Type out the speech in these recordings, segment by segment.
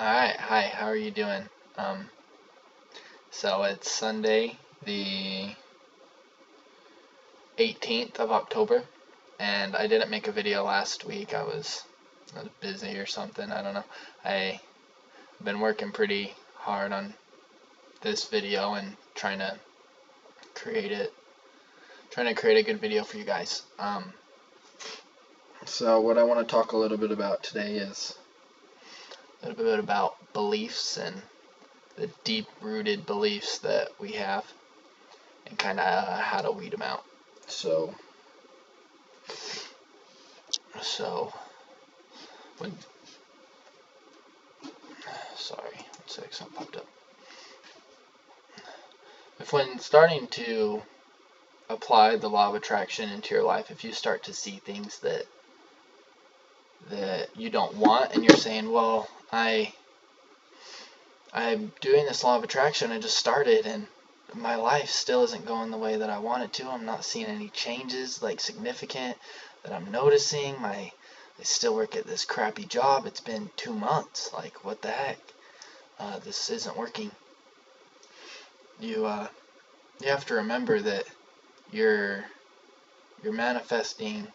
Alright, hi, how are you doing? So it's Sunday, the 18th of October, and I didn't make a video last week. I was busy or something, I don't know. I've been working pretty hard on this video and trying to create a good video for you guys. So what I want to talk a little bit about today is a little bit about beliefs and the deep-rooted beliefs that we have, and kind of how to weed them out. So when sorry, one sec, something popped up. When starting to apply the law of attraction into your life, if you start to see things that you don't want, and you're saying, well, I'm doing this law of attraction, I just started, and my life still isn't going the way that I want it to. I'm not seeing any changes, like, significant, that I'm noticing. I still work at this crappy job. It's been 2 months. Like, what the heck? This isn't working. You have to remember that you're manifesting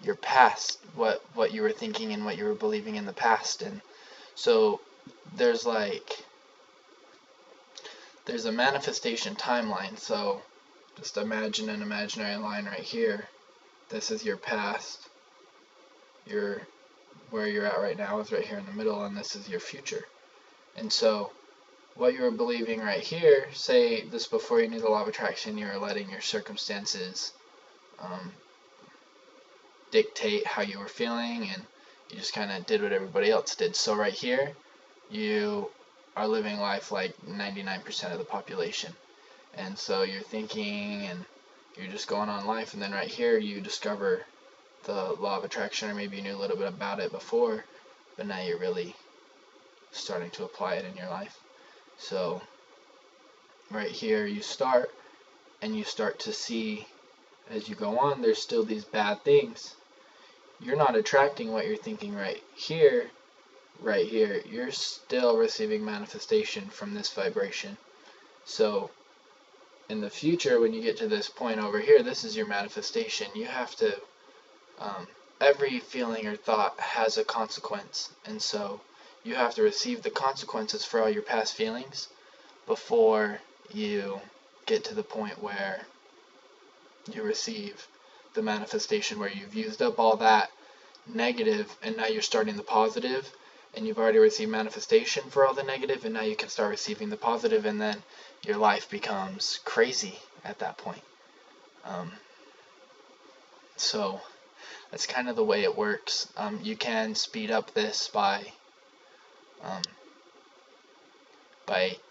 your past, what you were thinking and what you were believing in the past. And so there's a manifestation timeline. So just imagine an imaginary line right here. This is your past. Where you're at right now is right here in the middle, and this is your future. And so what you were believing right here, say this before you knew the law of attraction, you were letting your circumstances dictate how you were feeling, and you just kind of did what everybody else did. So right here, you are living life like 99% of the population. And so you're thinking and you're just going on life, and then right here you discover the law of attraction, or maybe you knew a little bit about it before, but now you're really starting to apply it in your life. So right here you start, and you start to see as you go on, there's still these bad things. You're not attracting what you're thinking right here. You're still receiving manifestation from this vibration. So in the future, when you get to this point over here, this is your manifestation. You have to every feeling or thought has a consequence, and so you have to receive the consequences for all your past feelings before you get to the point where you receive the manifestation, where you've used up all that negative and now you're starting the positive, and you've already received manifestation for all the negative, and now you can start receiving the positive, and then your life becomes crazy at that point. So that's kind of the way it works. You can speed up this by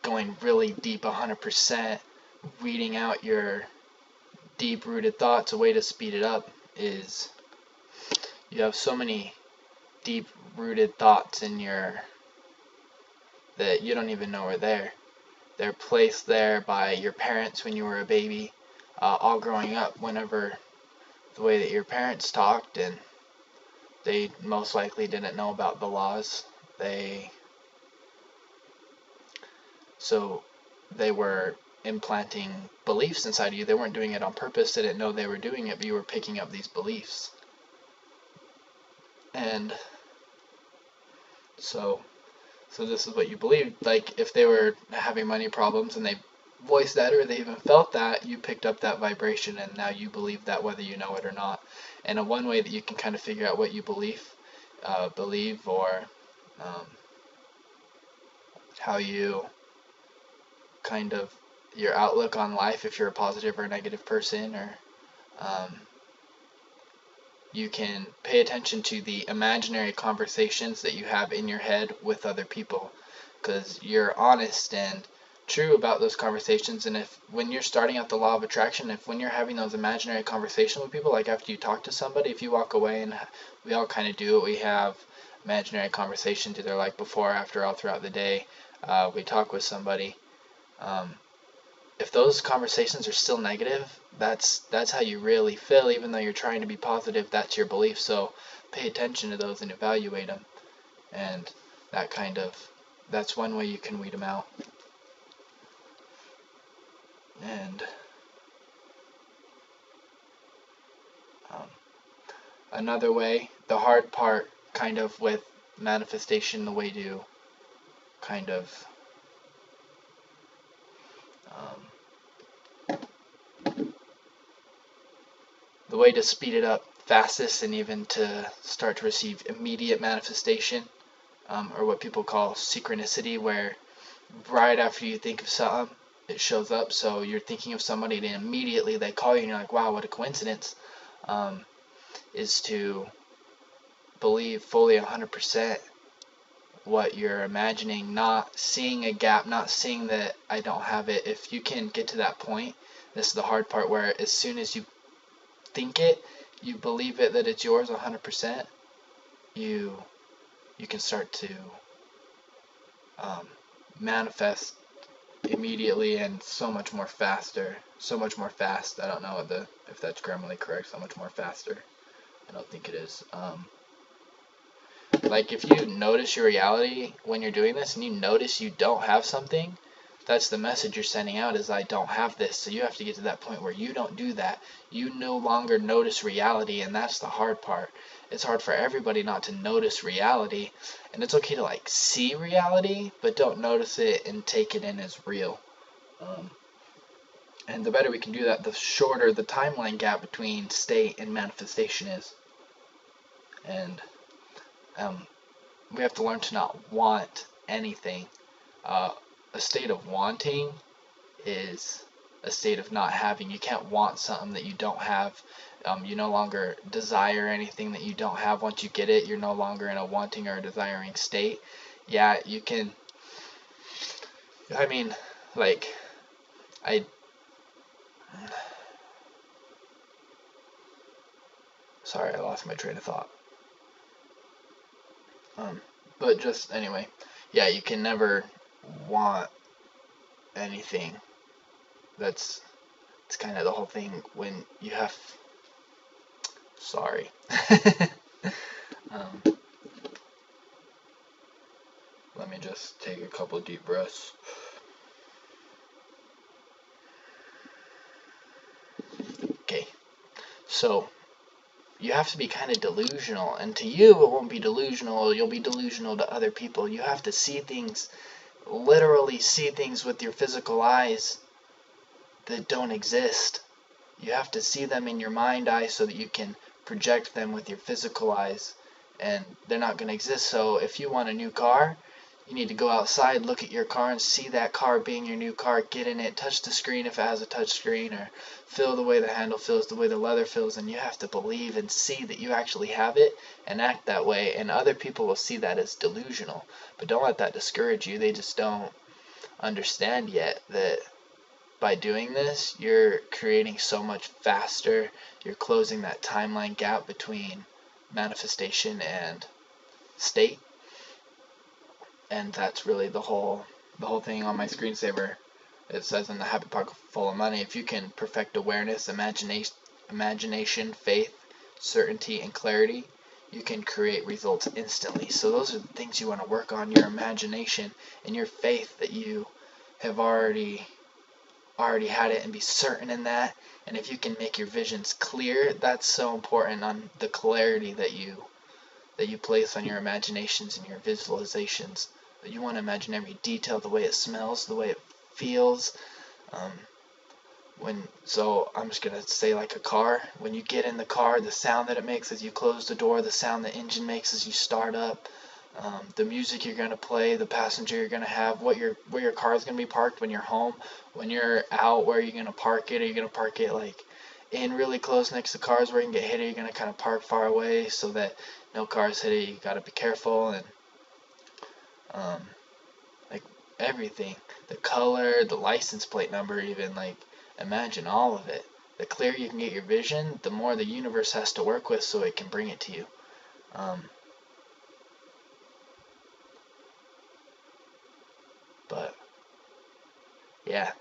going really deep, 100%, weeding out your deep-rooted thoughts. A way to speed it up is you have so many deep-rooted thoughts in that you don't even know are there. They're placed there by your parents when you were a baby, all growing up, whenever the way that your parents talked, and they most likely didn't know about the laws. So they were implanting beliefs inside of you. They weren't doing it on purpose. They didn't know they were doing it, but you were picking up these beliefs. And so this is what you believed. Like, if they were having money problems and they voiced that, or they even felt that, you picked up that vibration, and now you believe that whether you know it or not. And one way that you can kind of figure out what you believe, or how you kind of, your outlook on life, if you're a positive or a negative person, or you can pay attention to the imaginary conversations that you have in your head with other people, because you're honest and true about those conversations. And if, when you're starting out the law of attraction, when you're having those imaginary conversations with people, like after you talk to somebody, if you walk away, and we all kind of do it, we have imaginary conversations either like before or after, all throughout the day. We talk with somebody. If those conversations are still negative, that's how you really feel. Even though you're trying to be positive, that's your belief. So pay attention to those and evaluate them, and that kind of that's one way you can weed them out. And another way, the hard part kind of with manifestation, the way to kind of the way to speed it up fastest and even to start to receive immediate manifestation, or what people call synchronicity, where right after you think of something, it shows up. So you're thinking of somebody and immediately they call you and you're like, wow, what a coincidence, is to believe fully 100% what you're imagining, not seeing a gap, not seeing that I don't have it. If you can get to that point, this is the hard part, where as soon as you think it, you believe it, that it's yours 100%, you can start to manifest immediately and so much more faster. So much more fast. I don't know if that's grammarly correct. So much more faster. I don't think it is. Like if you notice your reality when you're doing this and you notice you don't have something, that's the message you're sending out, is I don't have this. So you have to get to that point where you don't do that. You no longer notice reality, and that's the hard part. It's hard for everybody not to notice reality, and it's okay to like see reality, but don't notice it and take it in as real. And the better we can do that, the shorter the timeline gap between state and manifestation is. And we have to learn to not want anything. A state of wanting is a state of not having. You can't want something that you don't have. You no longer desire anything that you don't have. Once you get it, you're no longer in a wanting or a desiring state. Yeah, you can. I mean, like, sorry, I lost my train of thought. But just anyway, yeah, you can never want anything. It's kind of the whole thing when you have. Sorry. Let me just take a couple deep breaths. Okay, so you have to be kind of delusional, and to you it won't be delusional, you'll be delusional to other people. You have to see things, literally see things with your physical eyes that don't exist. You have to see them in your mind eye so that you can project them with your physical eyes, and they're not going to exist. So if you want a new car, you need to go outside, look at your car, and see that car being your new car. Get in it, touch the screen if it has a touch screen, or feel the way the handle feels, the way the leather feels, and you have to believe and see that you actually have it and act that way, and other people will see that as delusional. But don't let that discourage you. They just don't understand yet that by doing this, you're creating so much faster. You're closing that timeline gap between manifestation and state. And that's really the whole thing on my screensaver. It says in the Happy Pocket Full of Money, if you can perfect awareness, imagination, faith, certainty, and clarity, you can create results instantly. So those are the things you want to work on: your imagination and your faith that you have already had it, and be certain in that. And if you can make your visions clear, that's so important, on the clarity that you place on your imaginations and your visualizations. You want to imagine every detail, the way it smells, the way it feels. So I'm just going to say, like a car, when you get in the car, the sound that it makes as you close the door, the sound the engine makes as you start up, the music you're going to play, the passenger you're going to have, where your car is going to be parked when you're home, when you're out, where you're going to park it. Are you going to park it like in really close next to cars where you can get hit, or you're going to kind of park far away so that no cars hit it? You got to be careful. And like everything, the color, the license plate number, even, like, imagine all of it. The clearer you can get your vision, the more the universe has to work with so it can bring it to you. But yeah.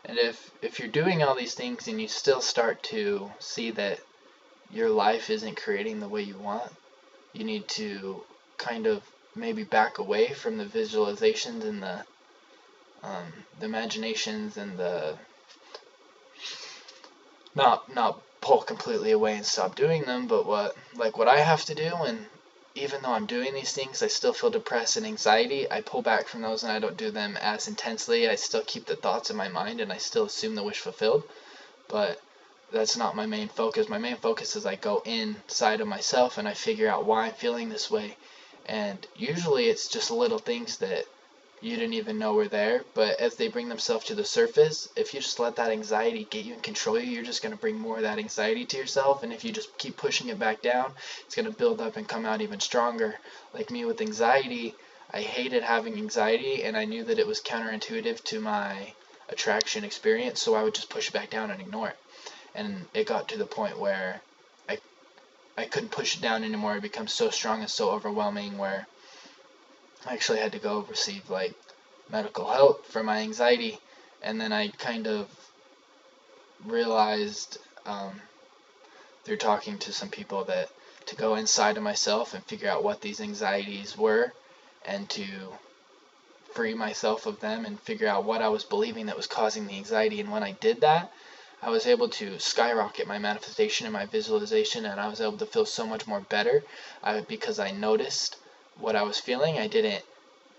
And if if you're doing all these things and you still start to see that your life isn't creating the way you want, you need to kind of maybe back away from the visualizations and the imaginations and the not pull completely away and stop doing them, but what I have to do, and even though I'm doing these things, I still feel depressed and anxiety, I pull back from those and I don't do them as intensely. I still keep the thoughts in my mind and I still assume the wish fulfilled, but that's not my main focus. My main focus is I go inside of myself and I figure out why I'm feeling this way. And usually it's just little things that you didn't even know were there, but as they bring themselves to the surface, if you just let that anxiety get you and control you, you're just going to bring more of that anxiety to yourself, and if you just keep pushing it back down, it's going to build up and come out even stronger. Like me with anxiety, I hated having anxiety, and I knew that it was counterintuitive to my attraction experience, so I would just push it back down and ignore it. And it got to the point where I couldn't push it down anymore. It becomes so strong and so overwhelming where I actually had to go receive like medical help for my anxiety. And then I kind of realized through talking to some people that to go inside of myself and figure out what these anxieties were and to free myself of them and figure out what I was believing that was causing the anxiety. And when I did that, I was able to skyrocket my manifestation and my visualization, and I was able to feel so much more better because I noticed what I was feeling. I didn't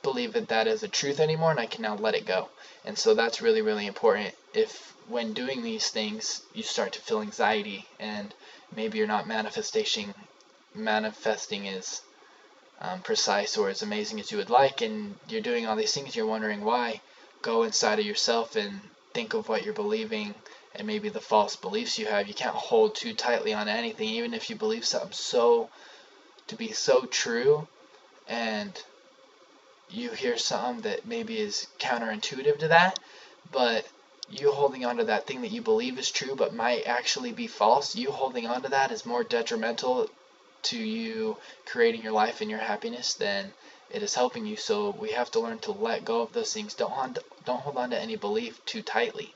believe that as a truth anymore, and I can now let it go. And so that's really, really important. If when doing these things you start to feel anxiety and maybe you're not manifesting as precise or as amazing as you would like, and you're doing all these things, you're wondering why, go inside of yourself and think of what you're believing and maybe the false beliefs you have. You can't hold too tightly on anything, even if you believe something to be so true, and you hear something that maybe is counterintuitive to that, but you holding on to that thing that you believe is true but might actually be false, you holding on to that is more detrimental to you creating your life and your happiness than it is helping you. So we have to learn to let go of those things. Don't hold on to any belief too tightly.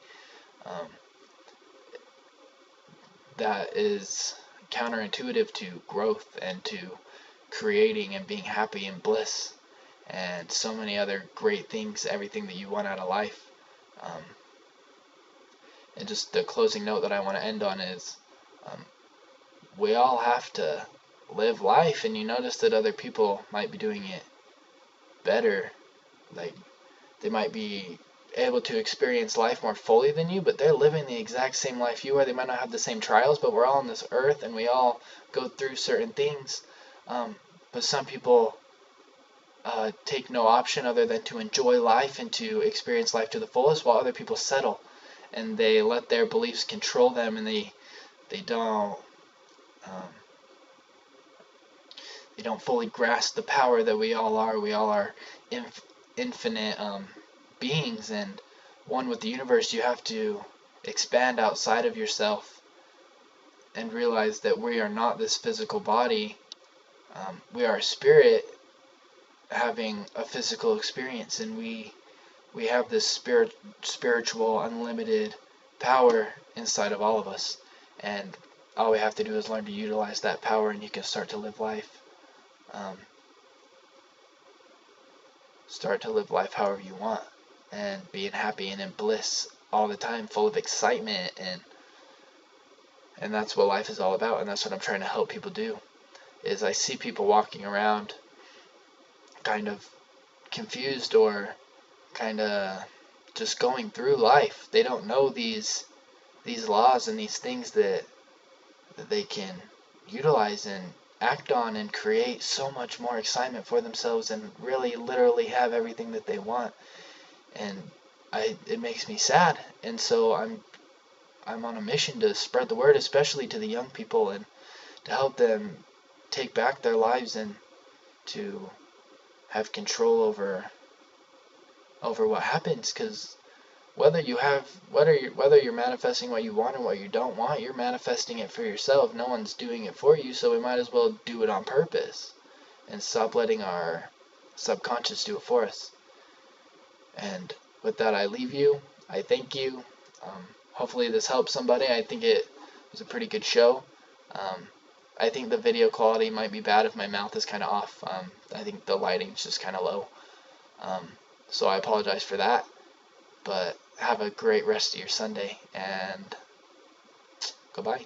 That is counterintuitive to growth and to creating and being happy and bliss and so many other great things, everything that you want out of life. And just the closing note that I want to end on is we all have to live life, and you notice that other people might be doing it better. Like they might be able to experience life more fully than you, but they're living the exact same life you are. They might not have the same trials, but we're all on this earth and we all go through certain things. But some people take no option other than to enjoy life and to experience life to the fullest, while other people settle and they let their beliefs control them, and they don't fully grasp the power that we all are. We all are infinite beings and one with the universe. You have to expand outside of yourself and realize that we are not this physical body. We are a spirit having a physical experience, and we have this spiritual unlimited power inside of all of us, and all we have to do is learn to utilize that power, and you can start to live life however you want, and being happy and in bliss all the time, full of excitement, and that's what life is all about. And that's what I'm trying to help people do. Is I see people walking around kind of confused or kind of just going through life. They don't know these laws and these things that they can utilize and act on and create so much more excitement for themselves and really literally have everything that they want. And it makes me sad. And so I'm on a mission to spread the word, especially to the young people, and to help them take back their lives and to have control over what happens. Because whether you're manifesting what you want and what you don't want, you're manifesting it for yourself. No one's doing it for you, so we might as well do it on purpose and stop letting our subconscious do it for us. And with that, I leave you. I thank you. hopefully this helps somebody. I think it was a pretty good show. I think the video quality might be bad if my mouth is kind of off. I think the lighting's just kind of low. So I apologize for that. But have a great rest of your Sunday, and goodbye.